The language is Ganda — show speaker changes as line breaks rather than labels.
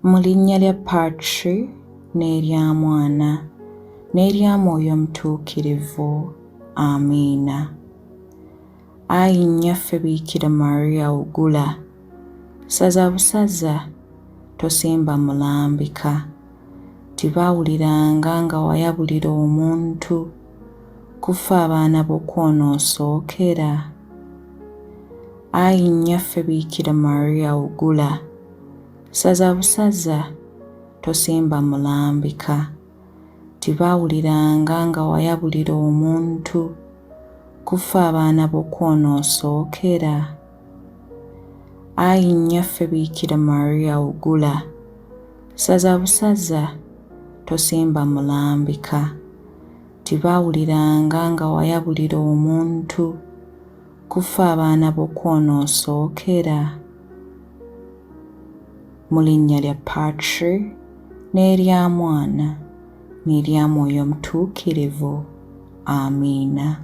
mu linnya lya Patri n'erya Mwana n'erya Mwoyo Omutuukirivu. Amiina. Ayi Nnyaffe Biikira Mariya Wugula, saza busaza tosimba mulambika, tibaawuliranga nga wayabulira omuntu kufa abaana b'okwonosookera. Ayi Nnyaffe Biikira Mariya Wugula, saza busaza tosimba mulambika, tibaawuliranga nga wayabulira omuntu kufa abaana b'okwonosookera. Ayi Nnyaffe Biikira Mariya Wugula, saza busaza tosimba mulambika, tibaawuliranga nga wayabulira omuntu kufa abaana b'okwonosookera. Mu linnya lya Patri n'erya Mwana n'erya Mwoyo Omutuukirivu. Amiina.